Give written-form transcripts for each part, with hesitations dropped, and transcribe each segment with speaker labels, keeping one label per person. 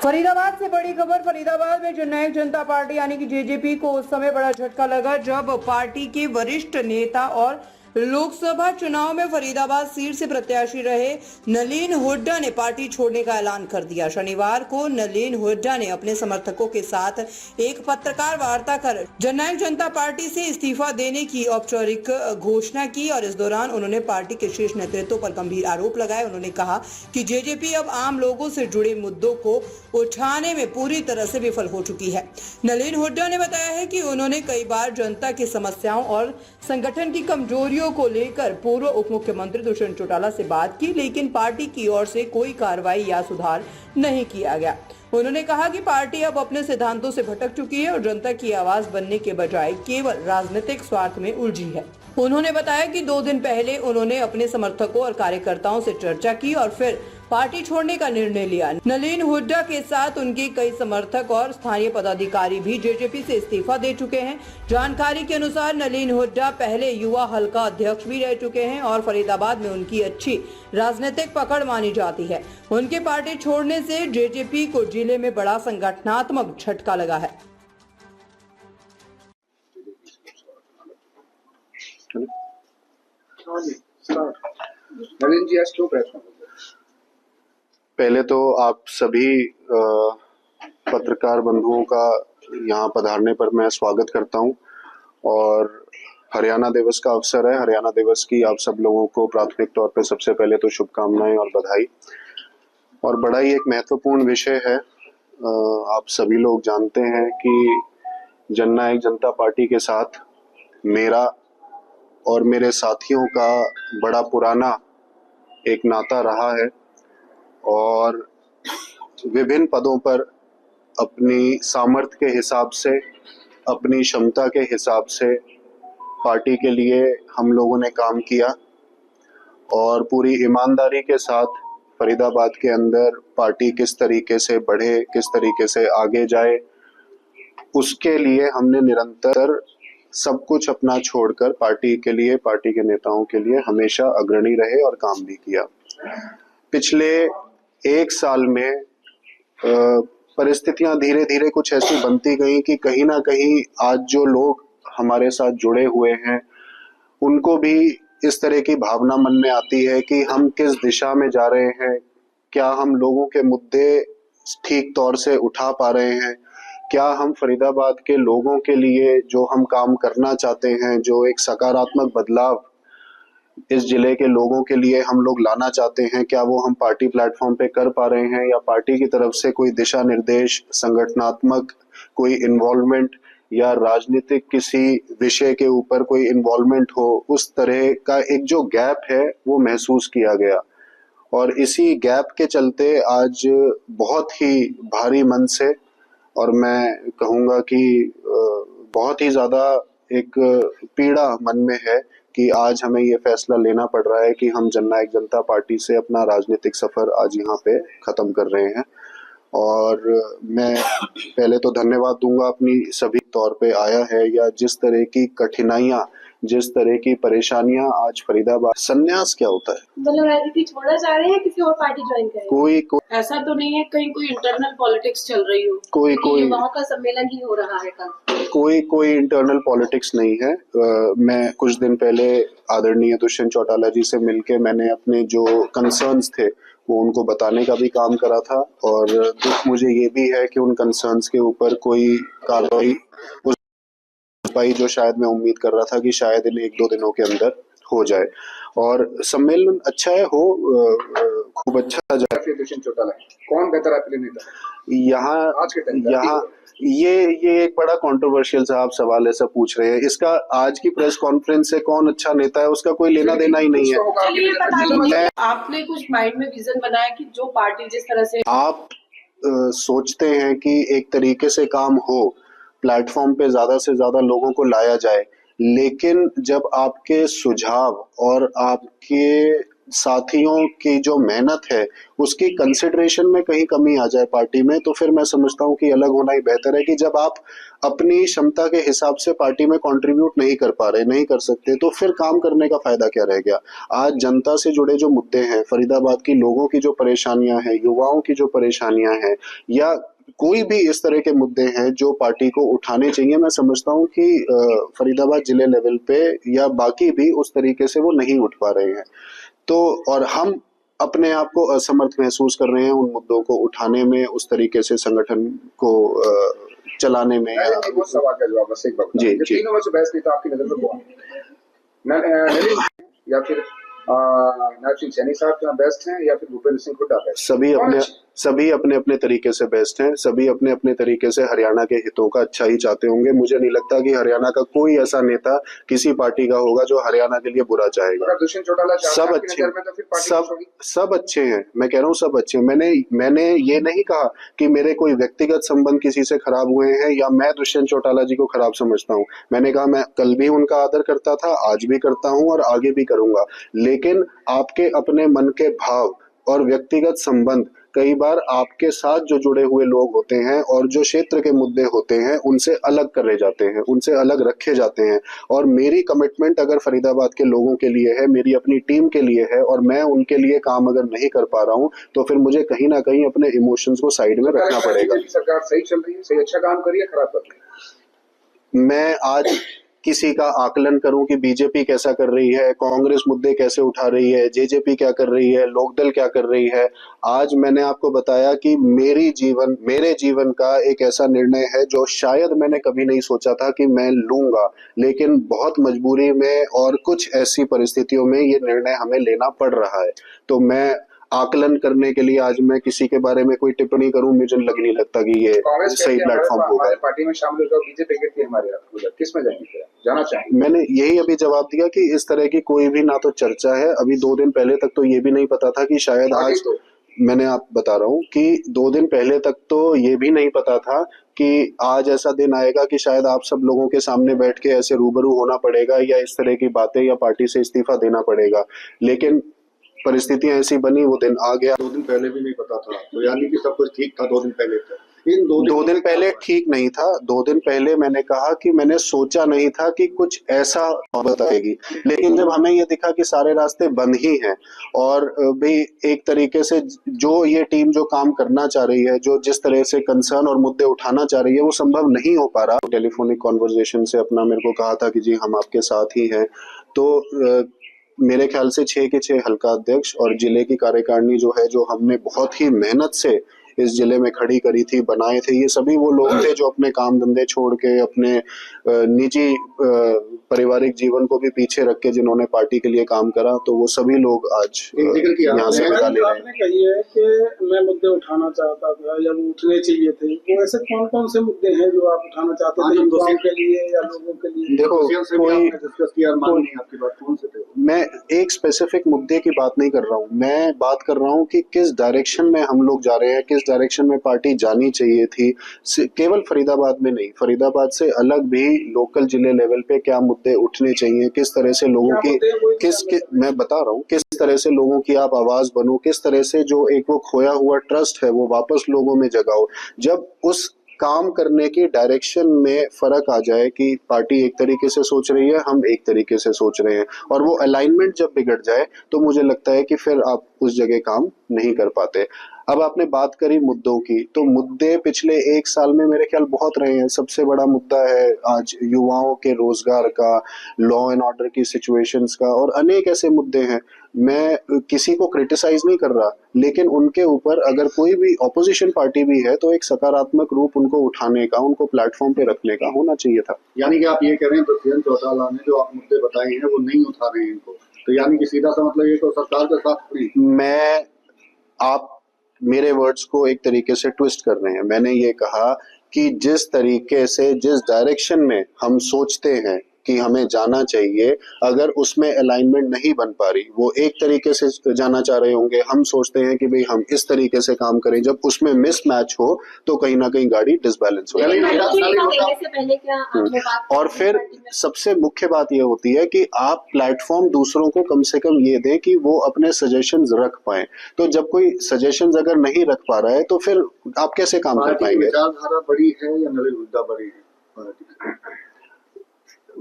Speaker 1: फरीदाबाद से बड़ी खबर। फरीदाबाद में जननायक जनता पार्टी यानी कि जेजेपी को उस समय बड़ा झटका लगा जब पार्टी के वरिष्ठ नेता और लोकसभा चुनाव में फरीदाबाद सीट से प्रत्याशी रहे नलिन हुड्डा ने पार्टी छोड़ने का ऐलान कर दिया। शनिवार को नलिन हुड्डा ने अपने समर्थकों के साथ एक पत्रकार वार्ता कर जननायक जनता पार्टी से इस्तीफा देने की औपचारिक घोषणा की और इस दौरान उन्होंने पार्टी के शीर्ष नेतृत्व पर गंभीर आरोप लगाए। उन्होंने कहा कि जेजेपी अब आम लोगों से जुड़े मुद्दों को उठाने में पूरी तरह से विफल हो चुकी है। नलिन हुड्डा ने बताया है कि उन्होंने कई बार जनता की समस्याओं और संगठन की कमजोरियों को लेकर पूर्व उप मुख्यमंत्री दुष्यंत चौटाला से बात की, लेकिन पार्टी की ओर से कोई कार्रवाई या सुधार नहीं किया गया। उन्होंने कहा कि पार्टी अब अपने सिद्धांतों से भटक चुकी है और जनता की आवाज बनने के बजाय केवल राजनीतिक स्वार्थ में उलझी है। उन्होंने बताया कि 2 दिन पहले उन्होंने अपने समर्थकों और कार्यकर्ताओं से चर्चा की और फिर पार्टी छोड़ने का निर्णय लिया। नलिन हुड्डा के साथ उनके कई समर्थक और स्थानीय पदाधिकारी भी जेजेपी से इस्तीफा दे चुके हैं। जानकारी के अनुसार नलिन हुड्डा पहले युवा हल्का अध्यक्ष भी रह चुके हैं और फरीदाबाद में उनकी अच्छी राजनीतिक पकड़ मानी जाती है। उनके पार्टी छोड़ने से जेजेपी को जिले में बड़ा संगठनात्मक झटका लगा है।
Speaker 2: नलिन जी आज क्यों प्रेस में?
Speaker 3: पहले तो आप सभी पत्रकार बंधुओं का यहाँ पधारने पर मैं स्वागत करता हूँ और हरियाणा दिवस का अवसर है। हरियाणा दिवस की आप सब लोगों को प्राथमिक तौर पे सबसे पहले तो शुभकामनाएं और बधाई। और बड़ा ही एक महत्वपूर्ण विषय है। आप सभी लोग जानते हैं कि जननायक जनता पार्टी के साथ मेरा और मेरे साथियों का बड़ा पुराना एक नाता रहा है और विभिन्न पदों पर अपनी सामर्थ्य के हिसाब से, अपनी क्षमता के हिसाब से पार्टी के लिए हम लोगों ने काम किया और पूरी ईमानदारी के साथ फरीदाबाद के अंदर पार्टी किस तरीके से बढ़े, किस तरीके से आगे जाए, उसके लिए हमने निरंतर सब कुछ अपना छोड़कर पार्टी के लिए, पार्टी के नेताओं के लिए हमेशा अग्रणी रहे और काम भी किया। पिछले 1 साल में परिस्थितियां धीरे धीरे कुछ ऐसी बनती गई कि कहीं ना कहीं आज जो लोग हमारे साथ जुड़े हुए हैं उनको भी इस तरह की भावना मन में आती है कि हम किस दिशा में जा रहे हैं, क्या हम लोगों के मुद्दे ठीक तौर से उठा पा रहे हैं, क्या हम फरीदाबाद के लोगों के लिए जो हम काम करना चाहते हैं, जो एक सकारात्मक बदलाव इस जिले के लोगों के लिए हम लोग लाना चाहते हैं, क्या वो हम पार्टी प्लेटफॉर्म पे कर पा रहे हैं या पार्टी की तरफ से कोई दिशा निर्देश, संगठनात्मक कोई इन्वॉल्वमेंट या राजनीतिक किसी विषय के ऊपर कोई इन्वॉल्वमेंट हो, उस तरह का एक जो गैप है वो महसूस किया गया। और इसी गैप के चलते आज बहुत ही भारी मन से और मैं कहूँगा कि बहुत ही ज़्यादा एक पीड़ा मन में है कि आज हमें ये फैसला लेना पड़ रहा है कि हम जननायक जनता पार्टी से अपना राजनीतिक सफर आज यहाँ पे खत्म कर रहे हैं। और मैं पहले तो धन्यवाद दूंगा अपनी सभी तौर पे आया है या जिस तरह की कठिनाइयाँ, जिस तरह की परेशानियां आज फरीदाबाद। संन्यास क्या होता है?
Speaker 4: मतलब राजनीति छोड़ना चाह रहे हैं, किसी और पार्टी ज्वाइन करें?
Speaker 3: कोई
Speaker 4: ऐसा तो नहीं है कहीं कोई इंटरनल पॉलिटिक्स चल रही हो? कोई युवाओं का सम्मेलन ही हो रहा है कल?
Speaker 3: कोई इंटरनल पॉलिटिक्स नहीं है। मैं कुछ दिन पहले आदरणीय दुष्यंत चौटाला जी से मिलके मैंने अपने जो कंसर्न्स थे वो उनको बताने का भी काम करा था और दुख मुझे ये भी है कि उन कंसर्न्स के ऊपर कोई कार्रवाई पाई जो शायद मैं उम्मीद कर रहा था कि शायद इन 1-2 दिनों के अंदर हो जाए। और सम्मेलन अच्छा है, खूब अच्छा जाए।
Speaker 2: दुष्यंत चौटाला कौन बेहतर आपके लिए नेता?
Speaker 3: यहाँ ये एक बड़ा कंट्रोवर्शियल सा आप सवाल ऐसा पूछ रहे हैं। इसका आज की प्रेस कॉन्फ्रेंस से कौन अच्छा नेता है उसका कोई लेना देना ही नहीं है।
Speaker 4: आपने कुछ माइंड में विजन बनाया कि जो पार्टी जिस तरह से
Speaker 3: आप सोचते हैं कि एक तरीके से काम हो, प्लेटफॉर्म पे ज्यादा से ज्यादा लोगों को लाया जाए, लेकिन जब आपके सुझाव और आपके साथियों की जो मेहनत है उसकी कंसिडरेशन में कहीं कमी आ जाए पार्टी में, तो फिर मैं समझता हूँ कि अलग होना ही बेहतर है। कि जब आप अपनी क्षमता के हिसाब से पार्टी में कंट्रीब्यूट नहीं कर पा रहे, नहीं कर सकते, तो फिर काम करने का फायदा क्या रह गया। आज जनता से जुड़े जो मुद्दे हैं, फरीदाबाद की लोगों की जो परेशानियां हैं, युवाओं की जो परेशानियां हैं, या कोई भी इस तरह के मुद्दे हैं जो पार्टी को उठाने चाहिए, मैं समझता हूँ कि फरीदाबाद जिले लेवल पे या बाकी भी उस तरीके से वो नहीं उठ पा रहे हैं। तो और हम अपने आप को असमर्थ महसूस कर रहे हैं उन मुद्दों को उठाने में, उस तरीके से संगठन को चलाने में।
Speaker 2: वो सवाल का जवाब बस एक बार
Speaker 3: जी,
Speaker 2: जी, तीनों में से बेस्ट नेता आपकी नजर में कौन है? नलिन या फिर नायब सिंह सैनी साहब क्या बेस्ट हैं या फिर भूपेंद्र सिंह हुड्डा बेस्ट?
Speaker 3: सभी अपने अपने तरीके से बेस्ट हैं। सभी अपने अपने तरीके से हरियाणा के हितों का अच्छा ही चाहते होंगे। मुझे नहीं लगता कि हरियाणा का कोई ऐसा नेता किसी पार्टी का होगा जो हरियाणा के लिए बुरा चाहेगा।
Speaker 2: दुष्यंत चौटाला
Speaker 3: सब अच्छे, सब अच्छे हैं। मैं कह रहा हूँ सब अच्छे। मैंने ये नहीं कहा कि मेरे कोई व्यक्तिगत संबंध किसी से खराब हुए हैं या मैं दुष्यंत चौटाला जी को खराब समझता हूँ। मैंने कहा मैं कल भी उनका आदर करता था, आज भी करता हूँ और आगे भी करूंगा। लेकिन आपके अपने मन के भाव और व्यक्तिगत संबंध कई बार आपके साथ जो जुड़े हुए लोग होते हैं और जो क्षेत्र के मुद्दे होते हैं उनसे अलग करे जाते हैं, उनसे अलग रखे जाते हैं। और मेरी कमिटमेंट अगर फरीदाबाद के लोगों के लिए है, मेरी अपनी टीम के लिए है, और मैं उनके लिए काम अगर नहीं कर पा रहा हूं, तो फिर मुझे कहीं ना कहीं अपने इमोशंस को साइड में रखना पड़ेगा।
Speaker 2: सरकार सही चल रही है, सही अच्छा काम कर रही है, खराब कर रही है?
Speaker 3: मैं आज किसी का आकलन करूं कि बीजेपी कैसा कर रही है, कांग्रेस मुद्दे कैसे उठा रही है, जेजेपी क्या कर रही है, लोकदल क्या कर रही है, आज मैंने आपको बताया कि मेरे जीवन का एक ऐसा निर्णय है जो शायद मैंने कभी नहीं सोचा था कि मैं लूंगा, लेकिन बहुत मजबूरी में और कुछ ऐसी परिस्थितियों में ये निर्णय हमें लेना पड़ रहा है। तो मैं आकलन करने के लिए आज मैं किसी के बारे में कोई टिप्पणी करूं, मुझे नहीं लगता कि ये सही प्लेटफॉर्म होगा।
Speaker 2: पार्टी में शामिल होकर बीजेपी के हमारे किस में जाना चाहेंगे?
Speaker 3: मैंने यही अभी जवाब दिया कि इस तरह की कोई भी ना तो चर्चा है। अभी 2 दिन पहले तक तो ये भी नहीं पता था कि शायद आज मैंने आप बता रहा हूँ कि 2 दिन पहले तक तो ये भी नहीं पता था कि आज ऐसा दिन आएगा कि शायद आप सब लोगों के सामने बैठ के ऐसे रूबरू होना पड़ेगा या इस तरह की बातें या पार्टी से इस्तीफा देना पड़ेगा। लेकिन परिस्थितियां ऐसी बनी, वो दिन आ गया।
Speaker 2: 2 दिन पहले भी नहीं पता था, तो यानी कि सब कुछ ठीक था 2 दिन पहले तक।
Speaker 3: इन 2 दिन पहले ठीक नहीं था। 2 दिन पहले मैंने कहा कि मैंने सोचा नहीं था कि कुछ ऐसा नौबत आएगी, लेकिन जब हमें ये दिखा कि सारे रास्ते बंद ही हैं और भी एक तरीके से जो ये टीम जो काम करना चाह रही है, जो जिस तरह से कंसर्न और मुद्दे उठाना चाह रही है, वो संभव नहीं हो पा रहा। टेलीफोनिक कॉन्वर्जेशन से अपना मेरे को कहा था कि जी हम आपके साथ ही हैं। तो मेरे ख्याल से 6 के 6 हल्का अध्यक्ष और जिले की कार्यकारिणी जो है, जो हमने बहुत ही मेहनत से इस जिले में खड़ी करी थी, बनाए थे, ये सभी वो लोग थे जो अपने काम धंधे छोड़ के अपने निजी पारिवारिक जीवन को भी पीछे रख के जिन्होंने पार्टी के लिए काम करा, तो वो सभी लोग आज यहाँ से विदा ले रहे हैं।
Speaker 5: आपने कही है कि मैं मुद्दे उठाना चाहता था या वो उठने चाहिए थे, तो ऐसे कौन कौन से मुद्दे हैं जो आप उठाना चाहते थे युवाओं के लिए या लोगों के लिए?
Speaker 3: देखो, मैं एक स्पेसिफिक मुद्दे की बात नहीं कर रहा हूँ। मैं बात कर रहा हूँ कि किस डायरेक्शन में हम लोग जा रहे हैं, किस डायरेक्शन में पार्टी जानी चाहिए थी। केवल फरीदाबाद में नहीं, फरीदाबाद से अलग भी लोकल जिले लेवल पे क्या मुद्दे उठने चाहिए, किस तरह से लोगों की मैं बता रहा हूँ, किस तरह से लोगों की आप आवाज बनो, किस तरह से जो एक वो खोया हुआ ट्रस्ट है वो वापस लोगों में जगाओ। जब उस काम करने की डायरेक्शन में फर्क आ जाए कि पार्टी एक तरीके से सोच रही है, हम एक तरीके से सोच रहे हैं, और वो अलाइनमेंट जब बिगड़ जाए, तो मुझे लगता है कि फिर आप उस जगह काम नहीं कर पाते। अब आपने बात करी मुद्दों की, तो मुद्दे पिछले 1 साल में मेरे ख्याल बहुत रहे हैं। सबसे बड़ा मुद्दा है आज युवाओं के रोजगार का, लॉ एंड ऑर्डर की सिचुएशंस का, और अनेक ऐसे मुद्दे हैं। मैं किसी को क्रिटिसाइज नहीं कर रहा, लेकिन उनके ऊपर अगर कोई भी ऑपोजिशन पार्टी भी है तो एक सकारात्मक रूप उनको उठाने का, उनको प्लेटफॉर्म पे रखने का होना चाहिए था।
Speaker 2: यानी कि आप ये कह रहे हैं दुष्यंत चौटाला ने जो आप मुद्दे बताए हैं वो नहीं उठा रहे हैं इनको, तो यानी कि सीधा सा मतलब ये तो सरकार के साथ नहीं।
Speaker 3: आप मेरे वर्ड्स को एक तरीके से ट्विस्ट कर रहे हैं। मैंने ये कहा कि जिस तरीके से, जिस डायरेक्शन में हम सोचते हैं कि हमें जाना चाहिए, अगर उसमें अलाइनमेंट नहीं बन पा रही, वो एक तरीके से जाना चाह रहे होंगे, हम सोचते हैं कि भाई हम इस तरीके से काम करें, जब उसमें मिसमैच हो तो कहीं ना कहीं गाड़ी डिसबैलेंस हो जाती है। और फिर सबसे मुख्य बात यह होती है कि आप प्लेटफॉर्म दूसरों को कम से कम ये दें कि वो अपने सजेशंस रख पाए। तो जब कोई सजेशंस अगर नहीं रख पा रहा है तो फिर आप कैसे काम कर पाएंगे?
Speaker 2: विचारधारा बड़ी है या नलिन हुड्डा बड़ी है?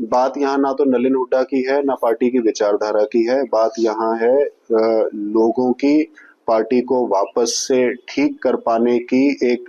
Speaker 3: बात यहाँ ना तो नलिन हुड्डा की है ना पार्टी की विचारधारा की है, बात यहाँ है लोगों की पार्टी को वापस से ठीक कर पाने की एक